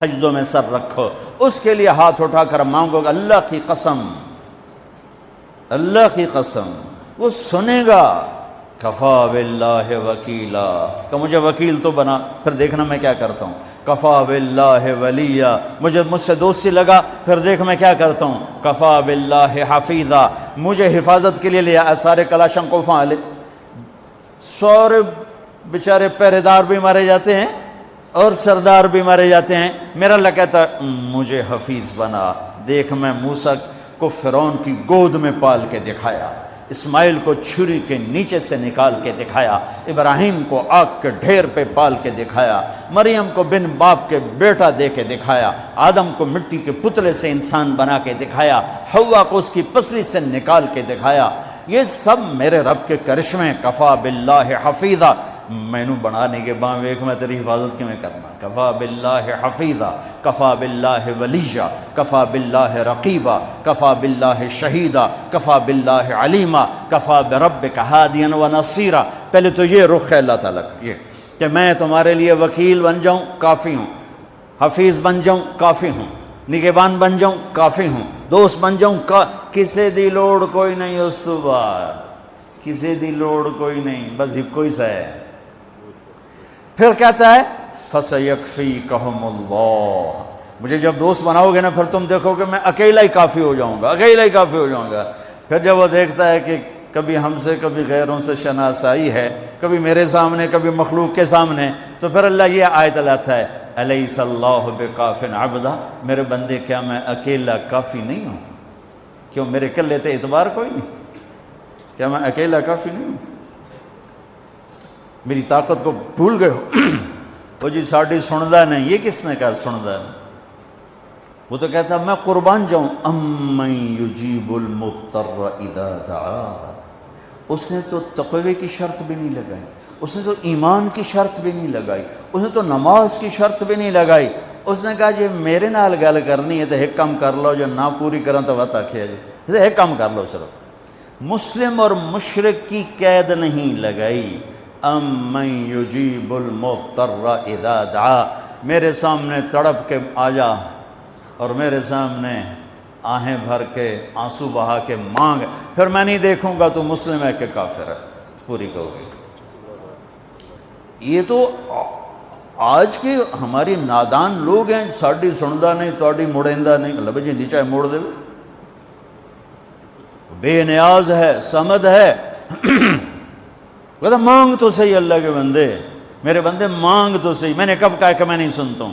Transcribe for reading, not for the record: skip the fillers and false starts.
سجدوں میں سر رکھو، اس کے لیے ہاتھ اٹھا کر مانگو گا، اللہ کی قسم، اللہ کی قسم وہ سنے گا۔ کفا باللہ وکیلا، کہ مجھے وکیل تو بنا، پھر دیکھنا میں کیا کرتا ہوں۔ کفا باللہ ولیہ، مجھ سے دوستی لگا، پھر دیکھ میں کیا کرتا ہوں۔ کفا باللہ حفیظا، مجھے حفاظت کے لیے لیا، سارے کلاشنکوف والے، سارے بیچارے پہرے دار بھی مارے جاتے ہیں اور سردار بھی مارے جاتے ہیں، میرا اللہ کہتا مجھے حفیظ بنا۔ دیکھ میں موسیٰ کو فرعون کی گود میں پال کے دکھایا، اسماعیل کو چھری کے نیچے سے نکال کے دکھایا، ابراہیم کو آگ کے ڈھیر پہ پال کے دکھایا، مریم کو بن باپ کے بیٹا دے کے دکھایا، آدم کو مٹی کے پتلے سے انسان بنا کے دکھایا، حوا کو اس کی پسلی سے نکال کے دکھایا۔ یہ سب میرے رب کے کرشمے۔ کفا باللہ حفیظا، مینو بنانے کے بعد ایک میں تیری حفاظت کی میں کرنا۔ کفا باللہ حفیظا، کفا باللہ ولیہ، کفا باللہ رقیبا، کفا باللہ شہیدا، کفا باللہ علیما، کفا بربک ہادیا و نصیرا۔ پہلے تو یہ رخ ہے اللہ تعالیٰ کا، یہ کہ میں تمہارے لیے وکیل بن جاؤں، کافی ہوں، حفیظ بن جاؤں، کافی ہوں، نگہبان بن جاؤں، کافی ہوں، دوست بن جاؤں، کسے دی لوڑ کوئی نہیں اس تو بعد، کسے دی لوڑ کوئی نہیں، بس ہکو ہی سا ہے۔ پھر کہتا ہے فَسَيَكْفِيكَهُمُ اللَّهُ، مجھے جب دوست بناؤ گے نا پھر تم دیکھو کہ میں اکیلا ہی کافی ہو جاؤں گا، اکیلا ہی کافی ہو جاؤں گا۔ پھر جب وہ دیکھتا ہے کہ کبھی ہم سے کبھی غیروں سے شناسائی ہے، کبھی میرے سامنے کبھی مخلوق کے سامنے، تو پھر اللہ یہ آیت لاتا ہے أَلَيْسَ اللَّهُ بِكَافٍ عَبْدًا، میرے بندے کیا میں اکیلا کافی نہیں ہوں؟ کیوں میرے کلے تے اعتبار کوئی نہیں؟ کیا میں اکیلا کافی نہیں ہوں؟ میری طاقت کو بھول گئے ہو؟ وہ جی ساڑھی سندا نہیں، یہ کس نے کہا سندا ہے؟ وہ تو کہتا میں قربان جاؤں۔ أَمَّن يُجِيبُ الْمُضْطَرَّ إِذَا دَعَاهُ، اس نے تو تقوی کی شرط بھی نہیں لگائی، اس نے تو ایمان کی شرط بھی نہیں لگائی، اس نے تو نماز کی شرط بھی نہیں لگائی، اس نے کہا جی میرے نال گل کرنی ہے تو ایک کام کر لو، جو نہ پوری کریں تو وقت آکھیا جی ایک کام کر لو صرف۔ مسلم اور مشرک کی قید نہیں لگائی۔ أَمَّن يُجِيبُ الْمُضْطَرَّ إِذَا دَعَا، میرے سامنے تڑپ کے آ جا اور میرے سامنے آہیں بھر کے آنسو بہا کے مانگ، پھر میں نہیں دیکھوں گا تو مسلم ہے کہ کافر ہے، پوری کہو گی۔ یہ تو آج کے ہماری نادان لوگ ہیں، ساڑھی سندا نہیں، توڑی مڑیندہ نہیں، اللہ بھائی جی نیچے موڑ دے، بے نیاز ہے، صمد ہے۔ کہتا مانگ تو صحیح اللہ کے بندے، میرے بندے مانگ تو صحیح۔ میں نے کب کہا کہ میں نہیں سنتا ہوں؟